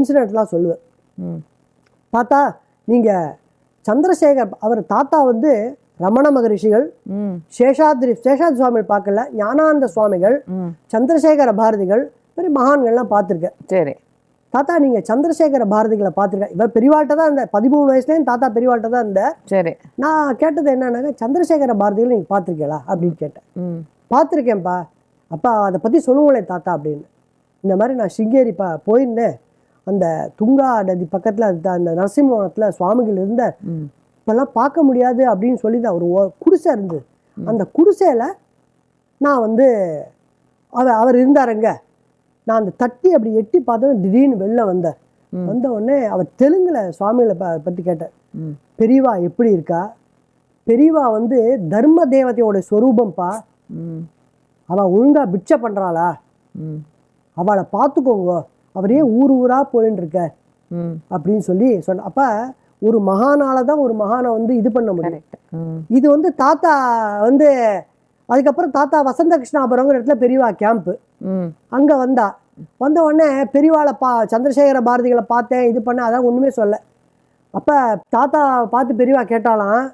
இன்சிடென்ட்லாம் சொல்லுவேன். ம் தாத்தா நீங்கள் சந்திரசேகர் அவர் தாத்தா வந்து ரமண மகரிஷிகள், ம் சேஷாத்ரி சுவாமிகள் பார்க்கல, ஞானானந்த சுவாமிகள், ம் சந்திரசேகர பாரதிகள், மாதிரி மகான்கள்லாம் பார்த்துருக்கேன். சரி. தாத்தா நீங்கள் சந்திரசேகர பாரதிகளை பார்த்துருக்கேன். இவர் பெரியவாள்கிட்ட தான் இருந்த 13 வயசுலேயும் தாத்தா பெரியவாள்கிட்ட தான் இருந்த. சரி. நான் கேட்டது என்னன்னாங்க, சந்திரசேகர பாரதிகளை நீங்கள் பார்த்துருக்கீங்களா அப்படின்னு கேட்டேன். ம் பார்த்துருக்கேன்ப்பா. அப்பா அதை பற்றி சொல்லுங்களேன் தாத்தா அப்படின்னு. இந்த மாதிரி நான் சிங்கேரி போயிருந்தேன். அந்த துங்கா நதி பக்கத்தில் அந்த நரசிம்மவனத்தில் சுவாமிகள் இருந்த ம் இப்போல்லாம் பார்க்க முடியாது அப்படின்னு சொல்லி தான் ஒரு குடிசை இருந்தது. அந்த குடிசையில் நான் வந்து அவர் இருந்தாருங்க. நான் அந்த தட்டி அப்படி எட்டி பார்த்தோம், திடீர்னு வெளில வந்த உடனே அவர் தெலுங்குல சுவாமிகளை பற்றி கேட்டார். ம் பெரியவா எப்படி இருக்கா? பெரியவா வந்து தர்ம தேவதையோட ஸ்வரூபம்ப்பா. ம் அவள் ஒழுங்கா பிட்சை பண்ணுறாளா? ம் அவளை பார்த்துக்கோங்க. அவரே ஊர் ஊராக போயின்னு இருக்க ம் அப்படின்னு சொல்லி சொன்ன. அப்போ ஒரு மகானால தான் ஒரு மகானை வந்து இது பண்ண முடியும். கரெக்ட். ம் இது வந்து தாத்தா வந்து அதுக்கப்புறம் தாத்தா வசந்த கிருஷ்ணாபுரங்கிற இடத்துல பெரியவா கேம்ப்பு ம் அங்கே வந்த உடனே பெரியவாளை சந்திரசேகர பாரதிகளை பார்த்தேன், இது பண்ண, அதான் ஒன்றுமே சொல்ல. அப்போ தாத்தா பார்த்து பெரியவா கேட்டாலாம்,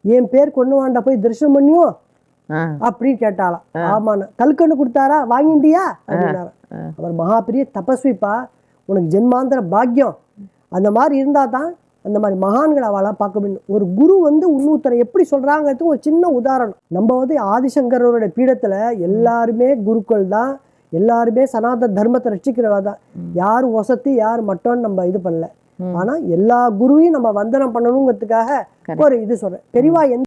என் பேர் கொண்டு வாண்டா போய் தரிசனம் பண்ணியும் ஆ அப்படின்னு கேட்டாலாம். ஆமாண்ணா. கல்கண்டு கொடுத்தாரா, வாங்கிண்டியா அப்படின்னாரா. அவர் மகா பெரிய தபஸ்விப்பா, உனக்கு ஜென்மாந்திர பாக்கியம். அந்த மாதிரி இருந்தால் தான் அந்த மாதிரி மகான்களை அவளாக பார்க்க முடியும். ஒரு குரு வந்து இன்னொருத்தரை எப்படி சொல்கிறாங்கிறதுக்கு ஒரு சின்ன உதாரணம். நம்ம வந்து ஆதிசங்கரோட பீடத்தில் எல்லாருமே குருக்கள் தான், எல்லாருமே சனாதன தர்மத்தை ரட்சிக்கிறவா தான். யார் வசதி யார் மட்டோன்னு நம்ம இது பண்ணல. ஆனால் எல்லா குருவையும் நம்ம வந்தனம் பண்ணணுங்கிறதுக்காக ஒரு இது சொல்கிறேன். பெரியவா எந்த